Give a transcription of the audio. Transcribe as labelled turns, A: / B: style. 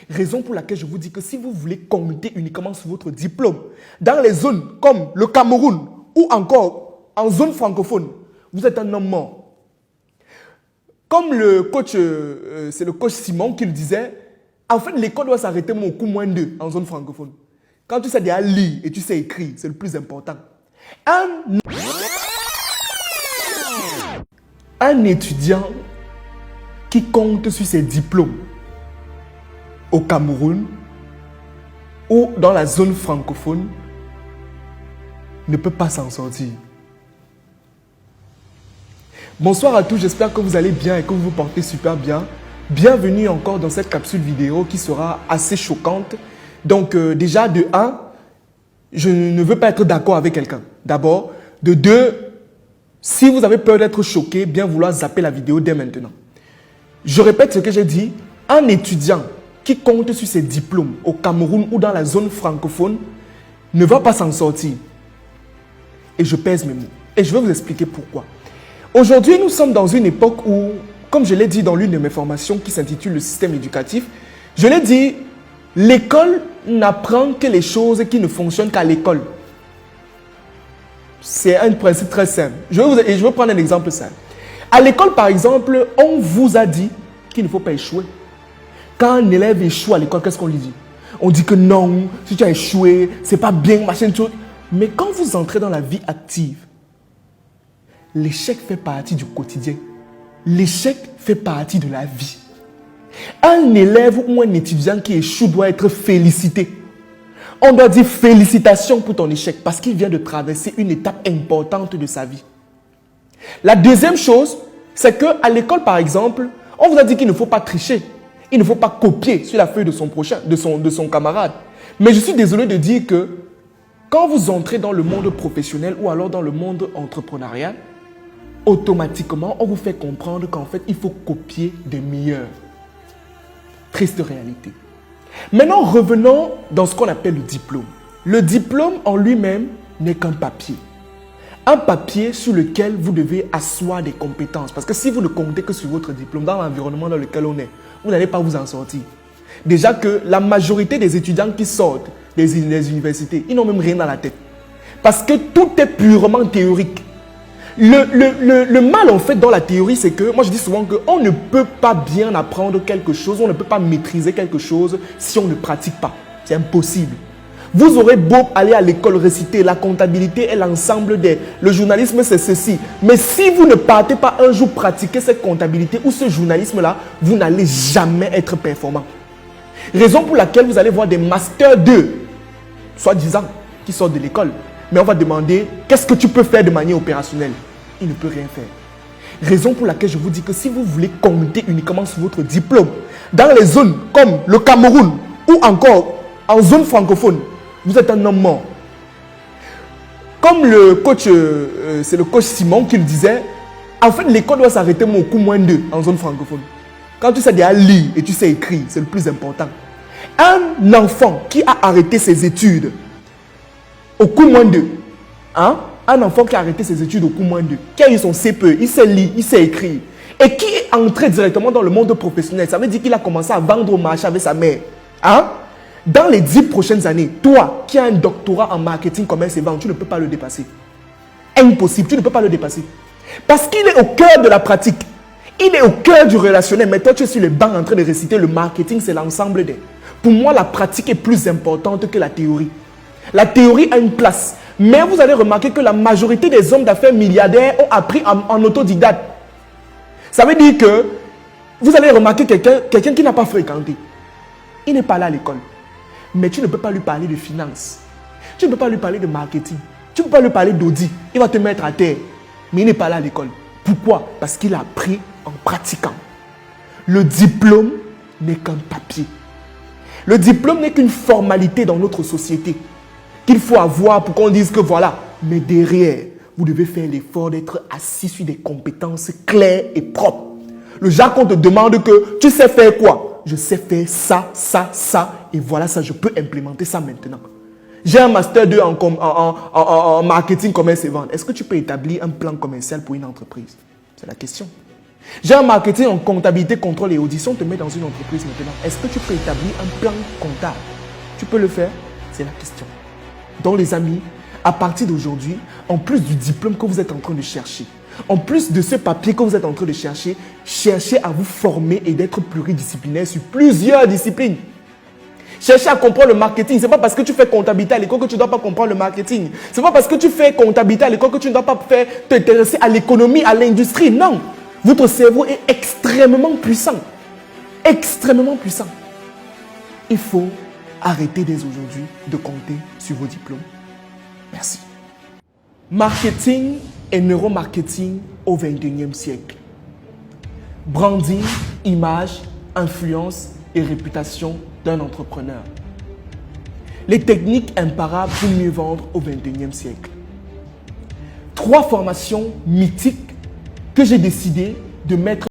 A: Raison pour laquelle je vous dis que si vous voulez compter uniquement sur votre diplôme, dans les zones comme le Cameroun ou encore en zone francophone, vous êtes un homme mort. Comme le coach, c'est le coach Simon qui le disait, en fait l'école doit s'arrêter au coup moins 2 en zone francophone. Quand tu sais déjà lire et tu sais écrire, c'est le plus important. Un étudiant qui compte sur ses diplômes au Cameroun ou dans la zone francophone ne peut pas s'en sortir. Bonsoir à tous, j'espère que vous allez bien et que vous vous portez super bien. Bienvenue encore dans cette capsule vidéo qui sera assez choquante. Donc déjà de 1, je ne veux pas être d'accord avec quelqu'un. D'abord. De 2, si vous avez peur d'être choqué, bien vouloir zapper la vidéo dès maintenant. Je répète ce que j'ai dit. Un étudiant qui compte sur ses diplômes au Cameroun ou dans la zone francophone ne va pas s'en sortir. Et je pèse mes mots. Et je vais vous expliquer pourquoi. Aujourd'hui, nous sommes dans une époque où, comme je l'ai dit dans l'une de mes formations qui s'intitule le système éducatif, je l'ai dit, l'école n'apprend que les choses qui ne fonctionnent qu'à l'école. C'est un principe très simple. Je vais prendre un exemple simple. À l'école, par exemple, on vous a dit qu'il ne faut pas échouer. Quand un élève échoue à l'école, qu'est-ce qu'on lui dit? On dit que non, si tu as échoué, c'est pas bien, machin, chose. Mais quand vous entrez dans la vie active, l'échec fait partie du quotidien. L'échec fait partie de la vie. Un élève ou un étudiant qui échoue doit être félicité. On doit dire félicitations pour ton échec parce qu'il vient de traverser une étape importante de sa vie. La deuxième chose, c'est qu'à l'école, par exemple, on vous a dit qu'il ne faut pas tricher. Il ne faut pas copier sur la feuille de son prochain, de son camarade. Mais je suis désolé de dire que quand vous entrez dans le monde professionnel ou alors dans le monde entrepreneurial, automatiquement, on vous fait comprendre qu'en fait, il faut copier des meilleurs. Triste réalité. Maintenant, revenons dans ce qu'on appelle le diplôme. Le diplôme en lui-même n'est qu'un papier. Un papier sur lequel vous devez asseoir des compétences. Parce que si vous ne comptez que sur votre diplôme, dans l'environnement dans lequel on est, vous n'allez pas vous en sortir. Déjà que la majorité des étudiants qui sortent des universités, ils n'ont même rien dans la tête. Parce que tout est purement théorique. Le mal en fait dans la théorie, c'est que, moi je dis souvent qu'on ne peut pas bien apprendre quelque chose, on ne peut pas maîtriser quelque chose si on ne pratique pas. C'est impossible. Vous aurez beau aller à l'école réciter, la comptabilité est l'ensemble des... Le journalisme c'est ceci. Mais si vous ne partez pas un jour pratiquer cette comptabilité ou ce journalisme-là, vous n'allez jamais être performant. Raison pour laquelle vous allez voir des masters 2, soi-disant, qui sortent de l'école. Mais on va demander, qu'est-ce que tu peux faire de manière opérationnelle? Il ne peut rien faire. Raison pour laquelle je vous dis que si vous voulez compter uniquement sur votre diplôme, dans les zones comme le Cameroun ou encore en zone francophone, vous êtes un homme mort. Comme le coach, c'est le coach Simon qui le disait, en fait l'école doit s'arrêter au coup moins 2 en zone francophone. Quand tu sais déjà lire et tu sais écrire, c'est le plus important. Un enfant qui a arrêté ses études au coup moins 2, hein? Un enfant qui a arrêté ses études au coup moins 2, qui a eu son CPE, il sait lire, il sait écrire, et qui est entré directement dans le monde professionnel, ça veut dire qu'il a commencé à vendre au marché avec sa mère. Hein? Dans les 10 prochaines années, toi qui as un doctorat en marketing, commerce et vente, tu ne peux pas le dépasser. Impossible, tu ne peux pas le dépasser. Parce qu'il est au cœur de la pratique. Il est au cœur du relationnel. Mais toi, tu es sur les bancs en train de réciter le marketing, c'est l'ensemble des... Pour moi, la pratique est plus importante que la théorie. La théorie a une place. Mais vous allez remarquer que la majorité des hommes d'affaires milliardaires ont appris en autodidacte. Ça veut dire que vous allez remarquer quelqu'un qui n'a pas fréquenté. Il n'est pas là à l'école. Mais tu ne peux pas lui parler de finance. Tu ne peux pas lui parler de marketing. Tu ne peux pas lui parler d'audit. Il va te mettre à terre. Mais il n'est pas là à l'école. Pourquoi? Parce qu'il a appris en pratiquant. Le diplôme n'est qu'un papier. Le diplôme n'est qu'une formalité dans notre société qu'il faut avoir pour qu'on dise que voilà. Mais derrière, vous devez faire l'effort d'être assis sur des compétences claires et propres. Le genre qu'on te demande que tu sais faire quoi? Je sais faire ça, ça, ça. Et voilà ça, je peux implémenter ça maintenant. J'ai un master 2 en marketing, commerce et vente. Est-ce que tu peux établir un plan commercial pour une entreprise? C'est la question. J'ai un marketing en comptabilité, contrôle et audition. On te met dans une entreprise maintenant. Est-ce que tu peux établir un plan comptable? Tu peux le faire? C'est la question. Donc les amis, à partir d'aujourd'hui, en plus du diplôme que vous êtes en train de chercher, en plus de ce papier que vous êtes en train de chercher, cherchez à vous former et d'être pluridisciplinaire sur plusieurs disciplines. Cherchez à comprendre le marketing. Ce n'est pas parce que tu fais comptabilité à l'école que tu ne dois pas comprendre le marketing. Ce n'est pas parce que tu fais comptabilité à l'école que tu ne dois pas t'intéresser à l'économie, à l'industrie. Non. Votre cerveau est extrêmement puissant. Extrêmement puissant. Il faut arrêter dès aujourd'hui de compter sur vos diplômes. Merci. Marketing et neuromarketing au XXIe siècle. Branding, image, influence et réputation d'un entrepreneur. Les techniques imparables pour mieux vendre au XXIe siècle. 3 formations mythiques que j'ai décidé de mettre